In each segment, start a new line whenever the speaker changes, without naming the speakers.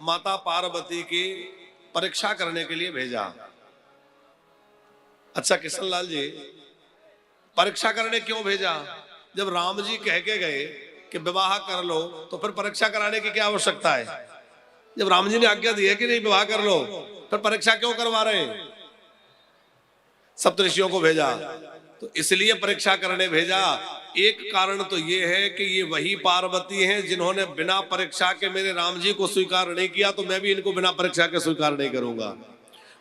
माता पार्वती की परीक्षा करने के लिए भेजा। अच्छा किशनलाल जी, परीक्षा करने क्यों भेजा? जब राम जी कह के गए कि विवाह कर लो तो फिर परीक्षा कराने की क्या आवश्यकता है? जब राम जी ने आज्ञा दी है कि नहीं विवाह कर लो, फिर परीक्षा क्यों करवा रहे हैं? सप्तऋषियों को भेजा तो इसलिए परीक्षा करने भेजा। एक कारण तो ये है कि ये वही पार्वती हैं जिन्होंने बिना परीक्षा के मेरे राम जी को स्वीकार नहीं किया, तो मैं भी इनको बिना परीक्षा के स्वीकार नहीं करूंगा।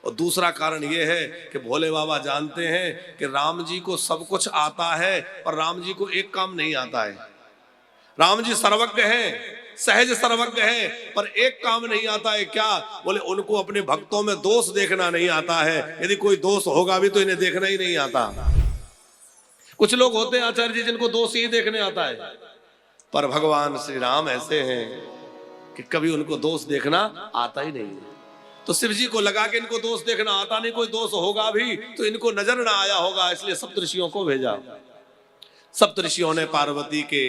और दूसरा कारण ये है कि भोले बाबा जानते हैं कि राम जी को सब कुछ आता है और राम जी को एक काम नहीं आता है। राम जी सर्वज्ञ हैं, सहज सर्वज्ञ है, पर एक काम नहीं आता है। क्या? बोले उनको अपने भक्तों में दोष देखना नहीं आता है। यदि कोई दोष होगा भी तो इन्हें देखना ही नहीं आता। कुछ लोग होते हैं आचार्य जी जिनको दोष ही देखने आता है, पर भगवान श्री राम ऐसे हैं कि कभी उनको दोष देखना आता ही नहीं है। तो शिव जी को लगा कि इनको दोष देखना आता नहीं, कोई दोष होगा भी तो इनको नजर ना आया होगा, इसलिए सप्तऋषियों को भेजा। सप्तऋषियों ने पार्वती के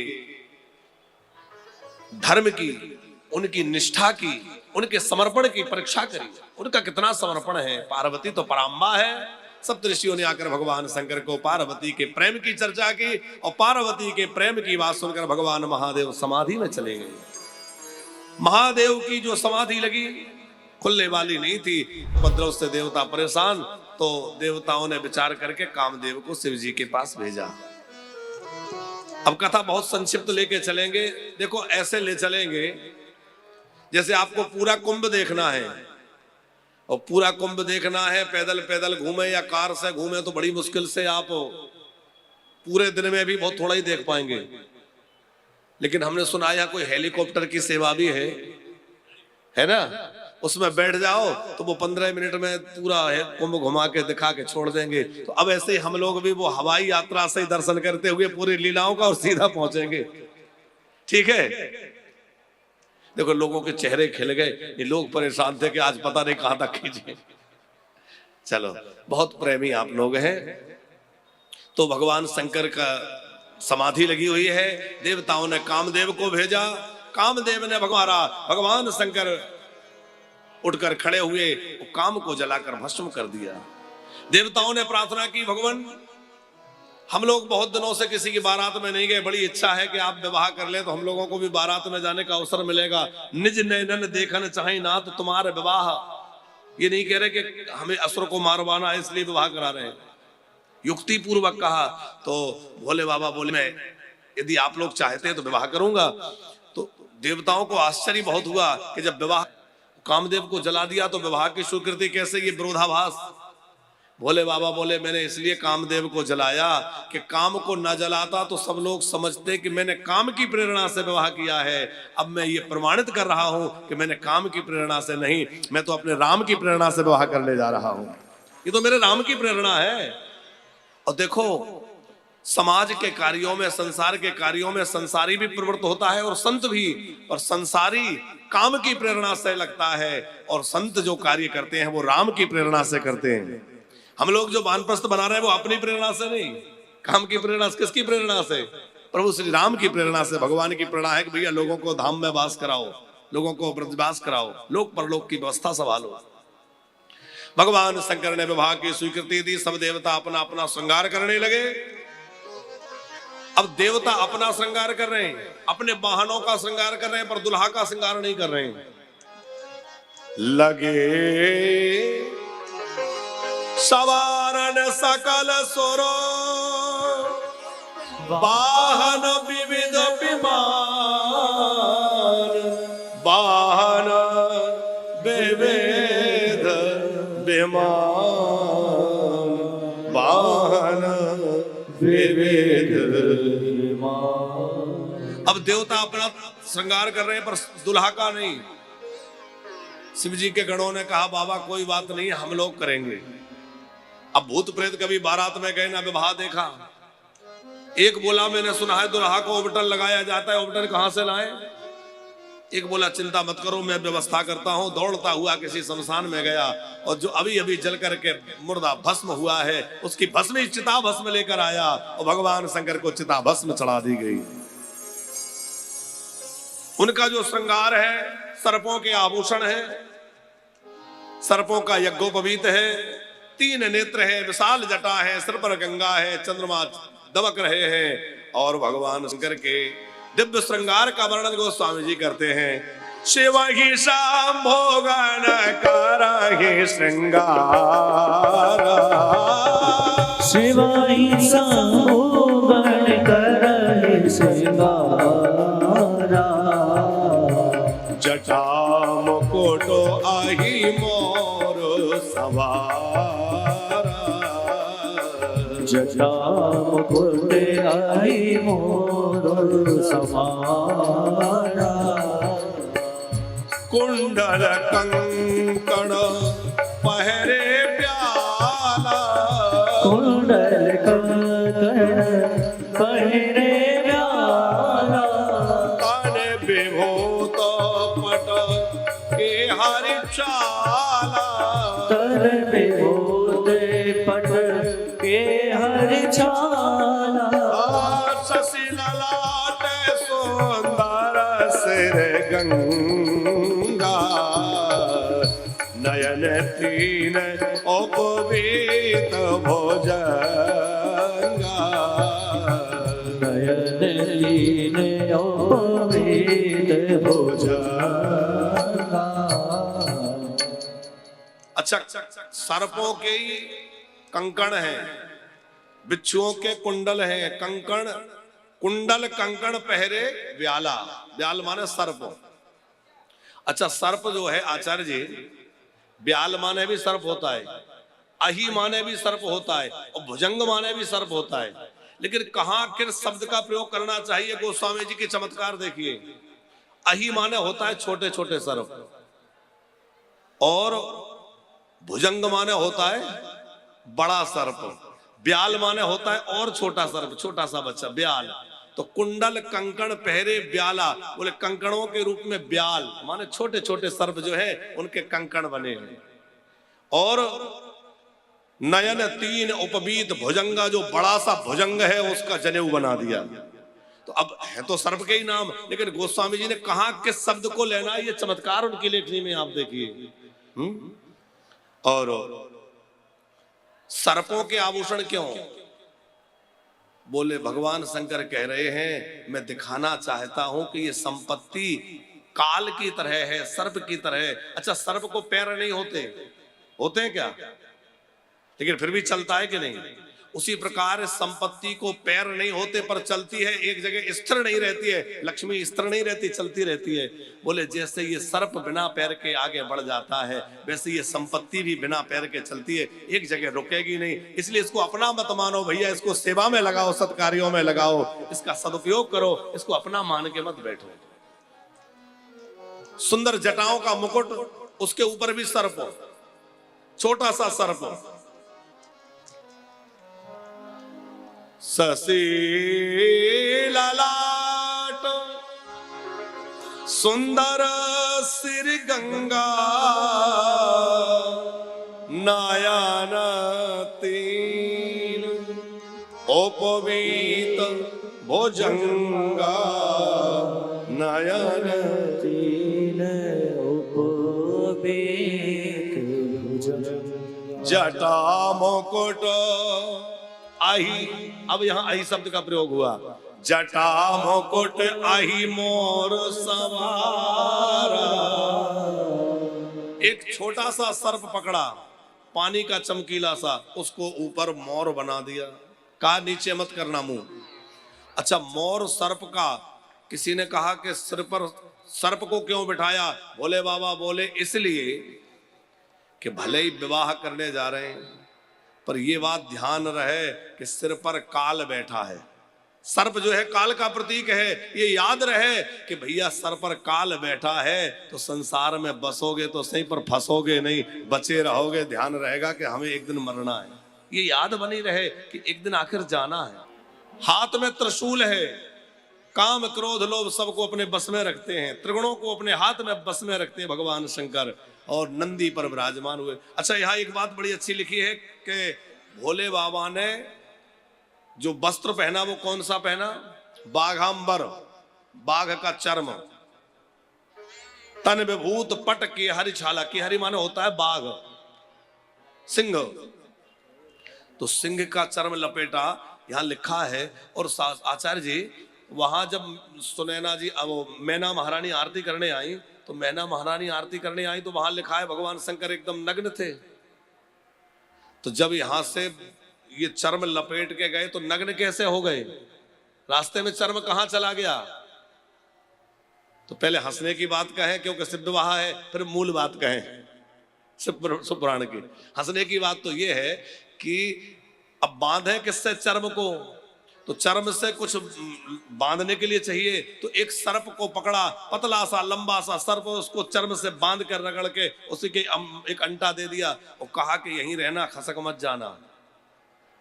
धर्म की, उनकी निष्ठा की, उनके समर्पण की परीक्षा करी। उनका कितना समर्पण है। पार्वती तो पराम्बा है। सप्तऋषियों ने आकर भगवान शंकर को पार्वती के प्रेम की चर्चा की और पार्वती के प्रेम की बात सुनकर भगवान महादेव समाधि में चले गए। महादेव की जो समाधि लगी खुलने वाली नहीं थी। उपद्रव से देवता परेशान, तो देवताओं ने विचार करके कामदेव को शिव जी के पास भेजा। अब कथा बहुत संक्षिप्त लेके चलेंगे। देखो ऐसे ले चलेंगे जैसे आपको पूरा कुंभ देखना है, और पूरा कुंभ देखना है पैदल पैदल घूमे या कार से घूमे तो बड़ी मुश्किल से आप पूरे दिन में भी बहुत थोड़ा ही देख पाएंगे। लेकिन हमने सुना यहाँ कोई हेलीकॉप्टर की सेवा भी है ना, उसमें बैठ जाओ तो वो 15 मिनट में पूरा कुंभ घुमा के दिखा के छोड़ देंगे। तो अब ऐसे ही हम लोग भी वो हवाई यात्रा से ही दर्शन करते हुए पूरी लीलाओं का और सीधा पहुंचेंगे। ठीक है? देखो लोगों के चेहरे खिल गए, ये लोग परेशान थे कि आज पता नहीं कहां तक खींचे। चलो बहुत प्रेमी आप लोग हैं। तो भगवान शंकर का समाधि लगी हुई है। देवताओं ने कामदेव को भेजा। कामदेव ने भगवान शंकर उठकर खड़े हुए, काम को जलाकर भस्म कर दिया। देवताओं ने प्रार्थना की, भगवान हम लोग बहुत दिनों से किसी की बारात में नहीं गए, बड़ी इच्छा है कि आप विवाह कर ले तो हम लोगों को भी बारात में जाने का अवसर मिलेगा। निज नयनन देखन चाहे नाथ तुम्हारे विवाह। ये नहीं कह रहे कि हमें असुर को मारवाना है इसलिए विवाह करा रहे हैं, युक्ति पूर्वक कहा। तो भोले बाबा बोले मैं यदि आप लोग चाहते हैं तो विवाह करूंगा। तो देवताओं को आश्चर्य बहुत हुआ कि जब विवाह कामदेव को जला दिया तो विवाह की स्वीकृति कैसे? ये विरोधाभास। भोले बाबा बोले मैंने इसलिए कामदेव को जलाया कि काम को न जलाता तो सब लोग समझते कि मैंने काम की प्रेरणा से विवाह किया है। अब मैं ये प्रमाणित कर रहा हूं कि मैंने काम की प्रेरणा से नहीं, मैं तो अपने राम की प्रेरणा से विवाह करने जा रहा हूं। ये तो मेरे राम की प्रेरणा है। और देखो समाज के कार्यों में, संसार के कार्यों में संसारी भी प्रवृत्त होता है और संत भी। और संसारी काम की प्रेरणा से लगता है और संत जो कार्य करते हैं वो राम की प्रेरणा से करते हैं। हम लोग जो वानप्रस्थ बना रहे हैं वो अपनी प्रेरणा से नहीं, काम की प्रेरणा से। किसकी प्रेरणा से? प्रभु श्री राम की प्रेरणा से। भगवान की प्रेरणा है कि भैया लोगों को धाम में वास कराओ, लोगों को ब्रजवास कराओ, लोक परलोक की व्यवस्था संभालो। भगवान शंकर ने विवाह की स्वीकृति दी। सब देवता अपना अपना श्रृंगार करने लगे। अब देवता अपना श्रृंगार कर रहे हैं, अपने वाहनों का श्रृंगार कर रहे हैं, पर दुल्हा का श्रृंगार नहीं कर रहे हैं। लगे सवारन सकल सुरो वाहन विविध विमान, वाहन विविध विमान, वाहन विविध विमान। अब देवता अपना श्रृंगार कर रहे हैं पर दुल्हा का नहीं। शिव जी के गणों ने कहा बाबा कोई बात नहीं, हम लोग करेंगे। अब भूत प्रेत कभी बारात में गए ना विवाह देखा। एक बोला मैंने सुना है दुल्हा को ओबटन लगाया जाता है, ओबटन कहां से लाए? एक बोला चिंता मत करो मैं व्यवस्था करता हूं। दौड़ता हुआ किसी शमशान में गया और जो अभी अभी जल करके मुर्दा भस्म हुआ है उसकी भस्मी चिता भस्म लेकर आया और भगवान शंकर को चिता भस्म चढ़ा दी गई। उनका जो श्रृंगार है सर्पों के आभूषण है, सर्पों का यज्ञोपवीत है, 3 नेत्र है, विशाल जटा है, सिर पर गंगा है, चंद्रमा दमक रहे हैं। और भगवान शंकर के दिव्य श्रृंगार का वर्णन गोस्वामी जी करते हैं। शिव ही संभोगन करहि श्रृंगार,
शिव ही संभोगन करहि श्रृंगार,
जटा मुकुट आहि मोर सवारा,
जटा मुकुट आहि मोर सवारा,
कुंडल कंकण पहरे प्याला,
कुंडल कंकण पहरे प्याला,
कान विभूत पट के हरिचाला,
तर विभूत पट के हरिचाला,
शशि ललाट सुंदर सिर गंगा, नयन 3 उपवीत भुजंगा,
नयन 3 उपवीत भुजंगा।
अच्छा, सर्पों के कंकण हैं, बिच्छुओं के कुंडल हैं, कंकण कुंडल कंकण पहरे व्याला, व्याल माने सर्प। अच्छा, सर्प जो है आचार्य जी, व्याल माने भी सर्प होता है, अहि माने भी सर्प होता है, और भुजंग माने भी सर्प होता है। लेकिन कहां किस शब्द का प्रयोग करना चाहिए, गोस्वामी जी के चमत्कार देखिए। अहि माने होता है छोटे छोटे सर्प, और भुजंग माने होता है बड़ा सर्प, ब्याल माने होता है और छोटा सर्प, छोटा सा बच्चा ब्याल। तो कुंडल कंकण पहरे ब्याला, बोले कंकणों के रूप में ब्याल माने छोटे छोटे सर्प जो है उनके कंकण बने हैं। और नयन 3 उपवीत भुजंगा, जो बड़ा सा भुजंग है उसका जनेऊ बना दिया। तो अब है तो सर्प के ही नाम, लेकिन गोस्वामी जी ने कहा किस शब्द को लेना, ये चमत्कार उनकी लेखनी में आप देखिए। और सर्पों के आभूषण क्यों? बोले भगवान शंकर कह रहे हैं मैं दिखाना चाहता हूं कि ये संपत्ति काल की तरह है, सर्प की तरह। अच्छा, सर्प को पैर नहीं होते, होते हैं क्या? लेकिन फिर भी चलता है कि नहीं? उसी प्रकार संपत्ति को पैर नहीं होते पर चलती है, एक जगह स्थिर नहीं रहती है। लक्ष्मी स्थिर नहीं रहती, चलती रहती है। बोले जैसे ये सर्प बिना पैर के आगे बढ़ जाता है, वैसे ये संपत्ति भी बिना पैर के चलती है, एक जगह रुकेगी नहीं। इसलिए इसको अपना मत मानो भैया, इसको सेवा में लगाओ, सत्कार्यों में लगाओ, इसका सदुपयोग करो, इसको अपना मान के मत बैठो। सुंदर जटाओं का मुकुट, उसके ऊपर भी सर्प, छोटा सा सर्प। शशि ललाट सुंदर सिर गंगा, नयन 3 उपवीत भुजंगा, नयन
3 उपवीत भुजंगा,
जटा मुकुट आही। अब यहां आही शब्द का प्रयोग हुआ। जटा मुकुट आही मोर सवारा। एक छोटा सा सर्प पकड़ा, पानी का चमकीला सा, उसको ऊपर मोर बना दिया, कहा नीचे मत करना मुंह। अच्छा, मोर सर्प का, किसी ने कहा कि सिर पर सर्प को क्यों बिठाया? भोले बाबा बोले इसलिए कि भले ही विवाह करने जा रहे हैं, पर यह बात ध्यान रहे कि सिर पर काल बैठा है। सर्प जो है काल का प्रतीक है, ये याद रहे कि भैया सर पर काल बैठा है तो संसार में बसोगे तो सही, पर फंसोगे नहीं, बचे रहोगे। ध्यान रहेगा कि हमें एक दिन मरना है, ये याद बनी रहे कि एक दिन आखिर जाना है। हाथ में त्रिशूल है, काम क्रोध लोभ सबको अपने बस में रखते हैं, त्रिगुणों को अपने हाथ में बस में रखते हैं भगवान शंकर, और नंदी पर विराजमान हुए। अच्छा, यहाँ एक बात बड़ी अच्छी लिखी है कि भोले बाबा ने जो वस्त्र पहना वो कौन सा पहना? बाघांबर, बाघ का चर्म। तन विभूत पट की हरि छाला, की हरि माने होता है बाघ, सिंह। तो सिंह का चर्म लपेटा यहां लिखा है। और आचार्य जी वहां जब सुनैना जी अब मैना महारानी आरती करने आई, तो मैना महारानी आरती करने आई तो वहां लिखा है भगवान शंकर एकदम नग्न थे। तो जब यहां से ये चर्म लपेट के गए तो नग्न कैसे हो गए? रास्ते में चर्म कहां चला गया? तो पहले हंसने की बात कहें क्योंकि सिद्ध वहा है, फिर मूल बात कहें सुपुराण की। हंसने की बात तो ये है कि अब बांधे किससे चर्म को? तो चर्म से कुछ बांधने के लिए चाहिए, तो एक सर्प को पकड़ा, पतला सा लंबा सा सर्प, उसको चर्म से बांध कर रगड़ के उसी के एक अंटा दे दिया और कहा कि यहीं रहना, खसक मत जाना,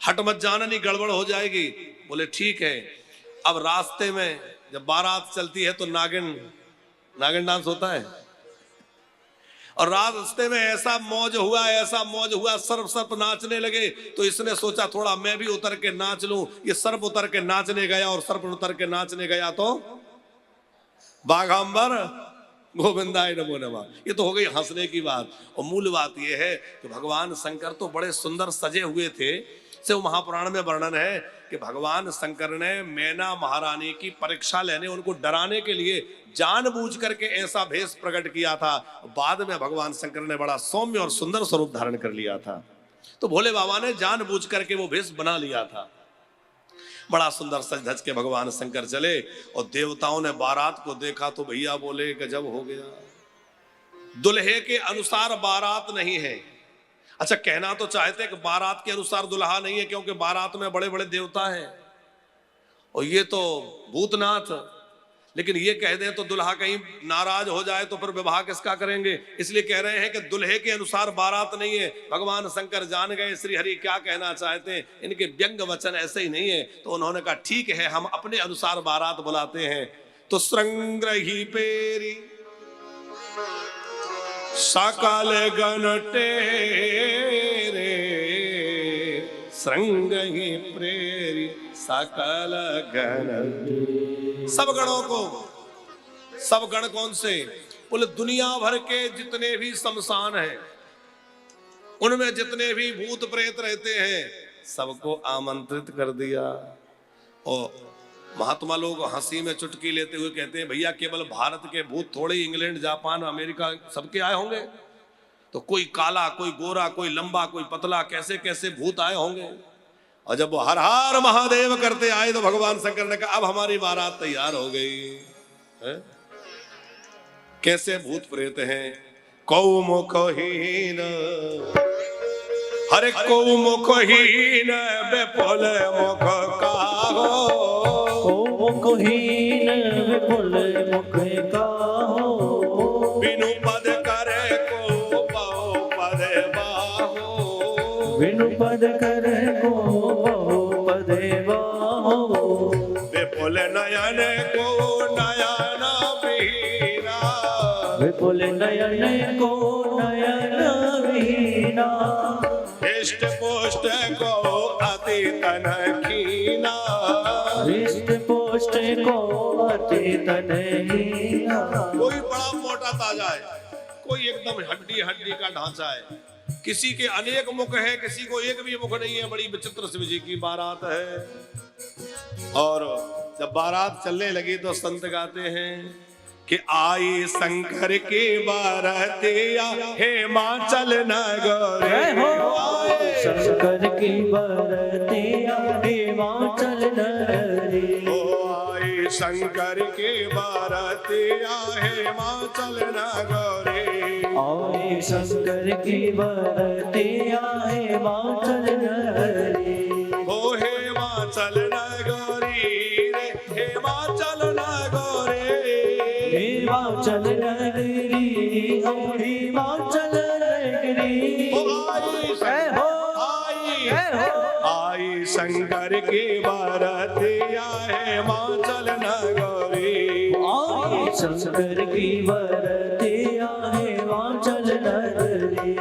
हट मत जाना, नहीं गड़बड़ हो जाएगी। बोले ठीक है। अब रास्ते में जब बारात चलती है तो नागिन डांस होता है, और रास्ते में ऐसा मौज हुआ, सर्प नाचने लगे। तो इसने सोचा थोड़ा मैं भी उतर के नाच लूं। ये सर्प उतर के नाचने गया, और सर्प उतर के नाचने गया तो बाघांबर गोविंदाय नमो नमः। ये तो हो गई हंसने की बात। और मूल बात ये है कि भगवान शंकर तो बड़े सुंदर सजे हुए थे। शिव महापुराण में वर्णन है कि भगवान शंकर ने मैना महारानी की परीक्षा लेने, उनको डराने के लिए जानबूझ करके ऐसा भेष प्रकट किया था। बाद में भगवान शंकर ने बड़ा सौम्य और सुंदर स्वरूप धारण कर लिया था। तो भोले बाबा ने जानबूझ करके वो भेष बना लिया था। बड़ा सुंदर सज धज के भगवान शंकर चले, और देवताओं ने बारात को देखा तो भैया बोले गजब हो गया, दुल्हे के अनुसार बारात नहीं है। अच्छा, कहना तो चाहते कि बारात के अनुसार दुल्हा नहीं है, क्योंकि बारात में बड़े बड़े देवता हैं और ये तो भूतनाथ। लेकिन ये कह दें तो दुल्हा कहीं नाराज हो जाए तो फिर विवाह किसका करेंगे? इसलिए कह रहे हैं कि दुल्हे के अनुसार बारात नहीं है। भगवान शंकर जान गए श्री हरि क्या कहना चाहते हैं, इनके व्यंग वचन ऐसे ही नहीं है। तो उन्होंने कहा ठीक है, हम अपने अनुसार बारात बुलाते हैं। तो श्रृंग्रही पेरी सकल गण टेरे, श्रृंग्रही प्रेरी सकल गण। सब गणों को, सब गण कौन से? बोले दुनिया भर के जितने भी शमशान हैं, उनमें जितने भी भूत प्रेत रहते हैं, सबको आमंत्रित कर दिया। और महात्मा लोग हंसी में चुटकी लेते हुए कहते हैं भैया केवल भारत के भूत थोड़े, इंग्लैंड जापान अमेरिका सबके आए होंगे। तो कोई काला, कोई गोरा, कोई लंबा, कोई पतला, कैसे कैसे भूत आए होंगे। और जब वो हर हर महादेव करते आए तो भगवान शंकर ने कहा अब हमारी बारात तैयार हो गई है? कैसे भूत प्रेत हैं? कौ मुखहीन, हरे कौ मुखहीन बेपुल मुख काहो,
कौ मुखहीन बेपुल मुख काहो,
बिनु पद करे को बहु पद बाहो,
बिनु पद करे को बहु पद बाहो,
बेपुल नयन को नयन बीना,
विपुल नयन को नयन वीणा,
इष्ट पुष्ट को अति तन कीना,
हृष्ट पुष्ट को अति तनहीना।
कोई बड़ा मोटा ताजा है, कोई एकदम हड्डी हड्डी का ढांचा है, किसी के अनेक मुख है, किसी को एक भी मुख नहीं है। बड़ी विचित्र शिव जी की बारात है। और जब बारात चलने लगी तो संत गाते हैं कि आई शंकर की बारातिया हिमाचल नगरी,
शंकर की बारातिया हिमाचल नगरी,
आई शंकर की बारातिया हिमाचल नगरी,
आई शंकर की बारातिया हिमाचल नगरी,
ओ हिमाचल नगरी रे हिमाचल नगरी,
हिमाचल नगरी हम हिमाचल नगरी।
आई शंकर की बारातिया हिमाचल नगरी,
आई शंकर की बारातिया हिमाचल नगरी।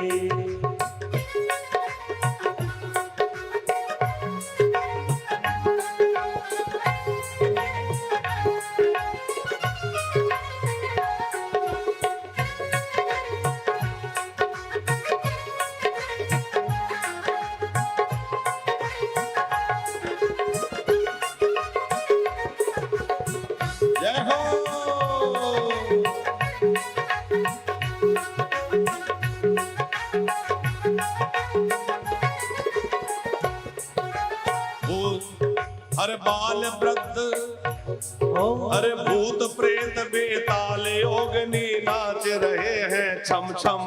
बाल वृद्ध, अरे भूत प्रेत बेताल योगिनी नाच रहे हैं छम छम।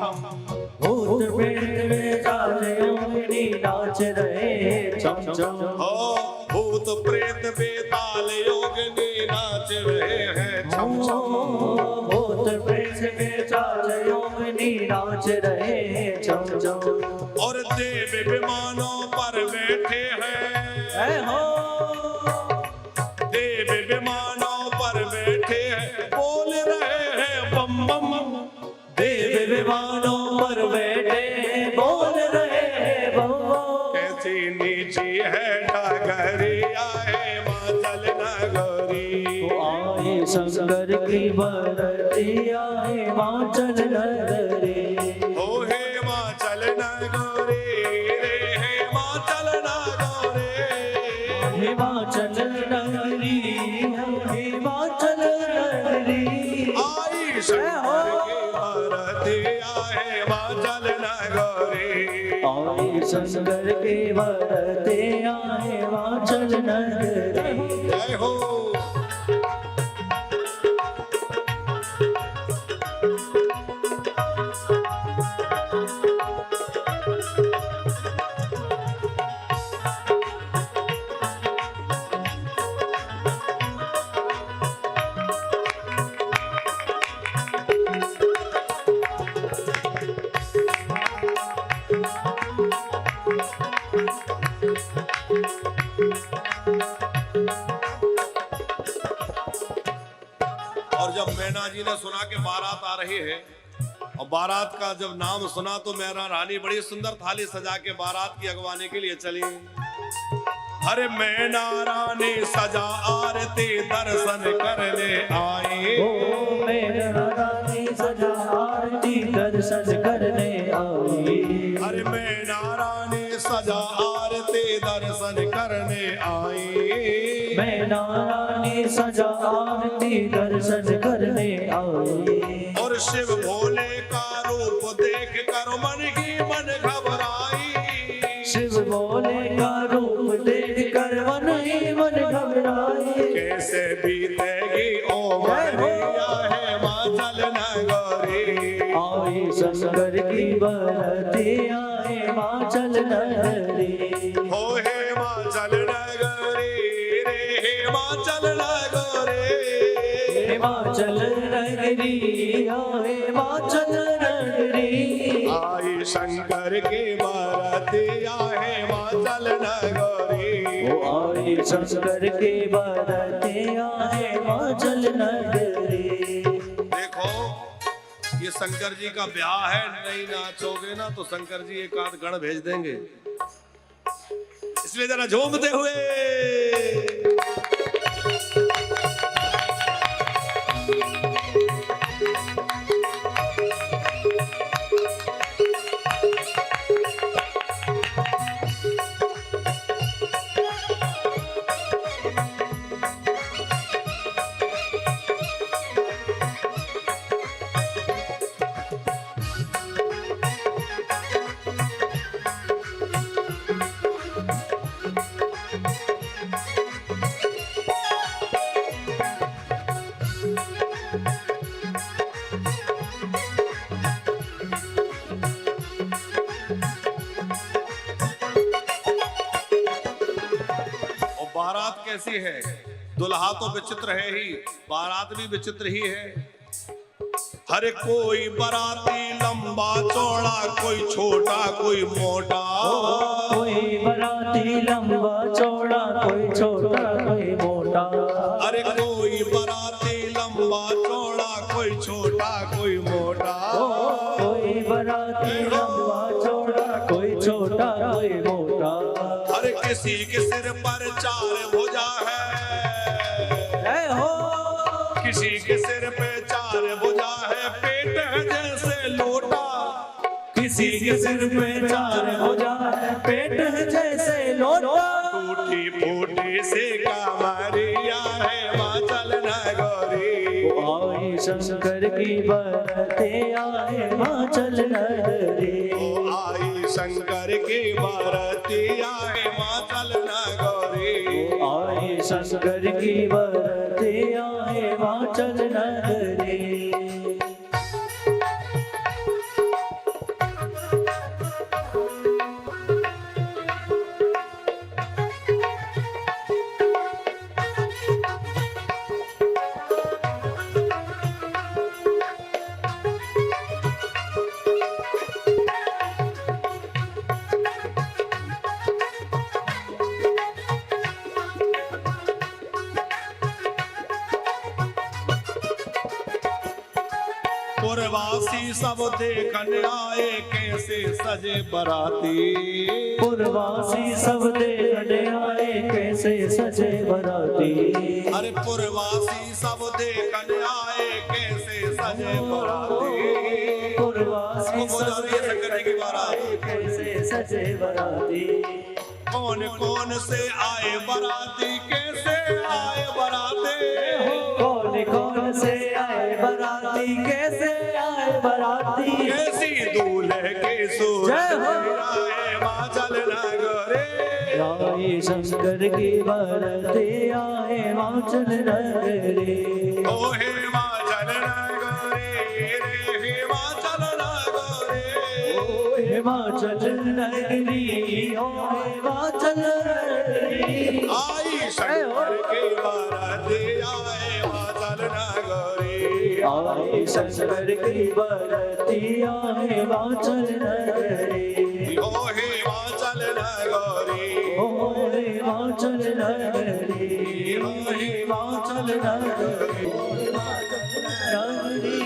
भूत प्रेत बेताल योगिनी नाच रहे छम छम।
हो भूत प्रेत बेताल योगिनी नाच रहे हैं छम छम।
भूत प्रेत बेताल योगिनी नाच रहे छम छम।
और देव विमानों पर बैठे हैं,
हो
देव विमानों पर बैठे हैं, बोल रहे हैं बम बम।
देव विमानों पर बैठे बोल रहे बम बम।
कैसी नीची है डगरिया है माचल नगरी।
आए शंकर की बरतिया हिमाचल नगरी।
ओ हे माचल नगरी रे हिमाचल नगरी।
हिमाचल नगरी हिमाचल नगरी।
आई शंकर की बरतिया है माचल नगरी।
आए शंकर की बरतिया हिमाचल नगरी।
जय हो। और जब मैना जी ने सुना कि बारात आ रही है, और बारात का जब नाम सुना तो मैना रानी बड़ी सुंदर थाली सजा के बारात की अगवानी के लिए चली। अरे मैना रानी सजा आरती दर्शन करने आई।
ओ मैना रानी सजा आरती दर्शन करने आई।
अरे मैना रानी सजा आरती दर्शन करने आई।
मैना रानी सजा आरती दर्शन करने आई।
और शिव भोले का रूप देख कर मन की मन घबराई।
शिव भोले का रूप देख कर मन ही मन घबराई।
कैसे बीतेगी ओ मरिया है माचल नगरी।
आई शंकर की बरतिया हिमाचल नगरी।
हो हे माचल नगरी रे हिमाचल नगरी।
हिमाचल नगरी हिमाचल नगरी।
आई शंकर की बरतिया है माचल नगरी।
ओ आई शंकर की बरतिया हिमाचल नगरी।
देखो ये शंकर जी का ब्याह है, नहीं नाचोगे ना तो शंकर जी एक आध गण भेज देंगे, इसलिए जरा झूमते हुए। बारात कैसी है? दुल्हा तो विचित्र है ही, बारात भी विचित्र ही है। हर कोई बाराती लंबा चौड़ा, कोई छोटा कोई मोटा।
कोई बाराती लंबा चौड़ा, कोई छोटा कोई मोटा।
अरे कोई बाराती लंबा चौड़ा, कोई छोटा कोई मोटा।
कोई बाराती लंबा चौड़ा, कोई छोटा कोई मोटा।
अरे किसी के सिर पर 4 भुजा है,
हो
किसी के सिर पे 4 भुजा है, पेट है जैसे लोटा।
किसी के सिर पे 4 भुजा है, पेट है जैसे लोटा।
टूटी फूटी से कामरिया है माचल नगरी।
आई शंकर की बरतिया हिमाचल नगरी।
आई शंकर की बरतिया हिमाचल नगरी।
आई शंकर की बरते आए हिमाचल नगरी।
पुरवासी सब देखने आए कैसे सजे बराती।
पुरवासी सब देखने आए कैसे सजे बराती।
अरे पुरवासी सब देखने आए कैसे सजे बराती।
पुरवासी सब
शंकर जी की बारात
कैसे सजे बराती।
कौन कौन से आए बराती कैसे आए बराती।
कौन कौन से आए बराती कैसे आए बराती।
कैसी दूल्हे के सूरज
जय हो।
आए हिमाचल नगरे।
आए शंकर की बरते आए हिमाचल नगरी।
ओ हिमाचल नगरे रे हिमाचल नगरे।
ओ हिमाचल नगरी ओ हिमाचल नगरी।
आई शंकर की बराती आए हिमाचल नगरे।
आए शंकर की बरती आए हिमाचल नगरी।
ओ हिमाचल नगरे।
ओ हिमाचल नगरी ओ हिमाचल नगरी ओ हिमाचल नगरी।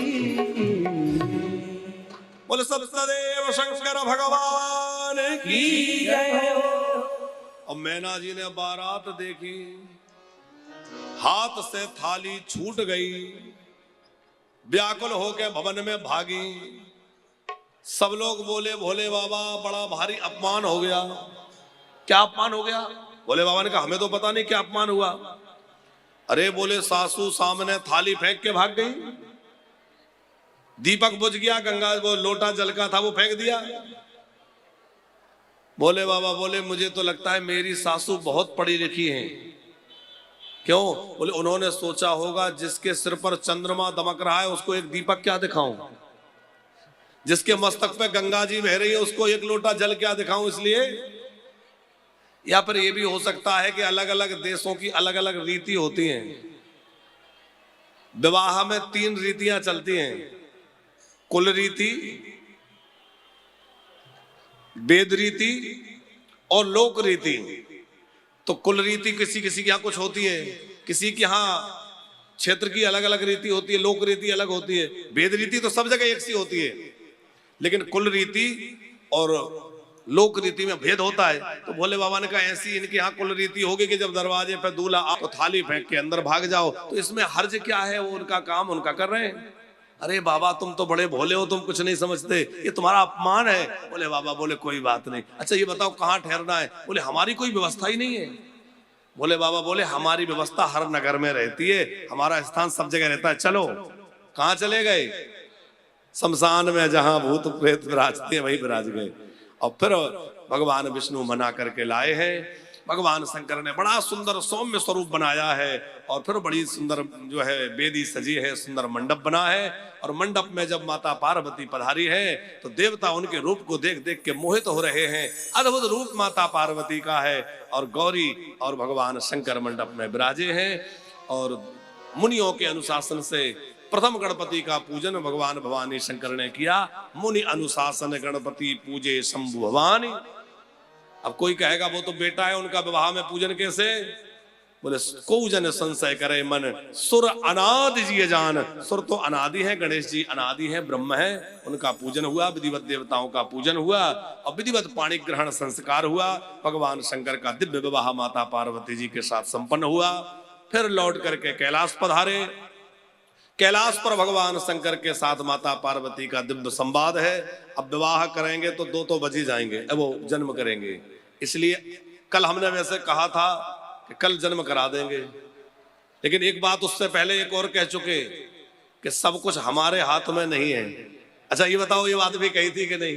बोले सतदेव शंकर भगवान की।
जय हो।
अब मैना जी ने बारात देखी, हाथ से थाली छूट गई, व्याकुल होकर भवन में भागी। सब लोग बोले भोले बाबा बड़ा भारी अपमान हो गया। क्या अपमान हो गया? भोले बाबा ने कहा हमें तो पता नहीं क्या अपमान हुआ। अरे बोले सासू सामने थाली फेंक के भाग गई, दीपक बुझ गया, गंगा वो लोटा जल का था वो फेंक दिया। भोले बाबा बोले मुझे तो लगता है मेरी सासू बहुत पढ़ी लिखी हैं। क्यों? बोले उन्होंने सोचा होगा जिसके सिर पर चंद्रमा दमक रहा है उसको एक दीपक क्या दिखाऊं, जिसके मस्तक पे गंगा जी बह रही है उसको एक लोटा जल क्या दिखाऊं। इसलिए या फिर ये भी हो सकता है कि अलग अलग देशों की अलग अलग रीति होती हैं। विवाह में 3 रीतियां चलती हैं, कुल रीति, वेद रीति और लोक रीति। तो कुल रीति किसी किसी के यहाँ कुछ होती है, किसी के यहाँ क्षेत्र की अलग अलग रीति होती है, लोक रीति अलग होती है। वेद रीति तो सब जगह एक सी होती है, लेकिन कुल रीति और लोक रीति में भेद होता है। तो भोले बाबा ने कहा ऐसी इनके यहाँ कुल रीति होगी कि जब दरवाजे पर दूल्हा आ तो थाली फेंक के अंदर भाग जाओ। तो इसमें हर्ज क्या है? वो उनका काम उनका कर रहे हैं। अरे बाबा तुम तो बड़े भोले हो, तुम कुछ नहीं समझते, ये तुम्हारा अपमान है। बोले बाबा बोले कोई बात नहीं। अच्छा ये बताओ कहाँ ठहरना है? बोले हमारी कोई व्यवस्था ही नहीं है। बोले बाबा बोले हमारी व्यवस्था हर नगर में रहती है, हमारा स्थान सब जगह रहता है। चलो। कहाँ चले गए? शमशान में जहां भूत प्रेत विराजते हैं वही विराज गए। और फिर भगवान विष्णु मना करके लाए हैं। भगवान शंकर ने बड़ा सुंदर सौम्य स्वरूप बनाया है और फिर बड़ी सुंदर जो है वेदी सजी है, सुंदर मंडप बना है। और मंडप में जब माता पार्वती पधारी है तो देवता उनके रूप को देख देख के मोहित हो रहे हैं। अद्भुत रूप माता पार्वती का है और गौरी और भगवान शंकर मंडप में विराजे हैं। और मुनियों के अनुशासन से प्रथम गणपति का पूजन भगवान भवानी शंकर ने किया। मुनि अनुशासन गणपति पूजे शंभु भवानी। अब कोई कहेगा वो तो बेटा है, उनका विवाह में पूजन कैसे? बोले को जन संशय करे मन, सुर अनादि जी जान। सुर तो अनादि है, गणेश जी अनादि है, ब्रह्म है, उनका पूजन हुआ, विधिवत देवताओं का पूजन हुआ और विधिवत पाणी ग्रहण संस्कार हुआ। भगवान शंकर का दिव्य विवाह माता पार्वती जी के साथ संपन्न हुआ। फिर लौट करके कैलाश पधारे। कैलाश पर भगवान शंकर के साथ माता पार्वती का दिव्य संवाद है। अब विवाह करेंगे तो 2 तो बज ही जाएंगे, अब वो जन्म करेंगे। इसलिए कल हमने वैसे कहा था कि कल जन्म करा देंगे, लेकिन एक बात उससे पहले एक और कह चुके कि सब कुछ हमारे हाथ में नहीं है। अच्छा ये बताओ, ये बात भी कही थी कि नहीं?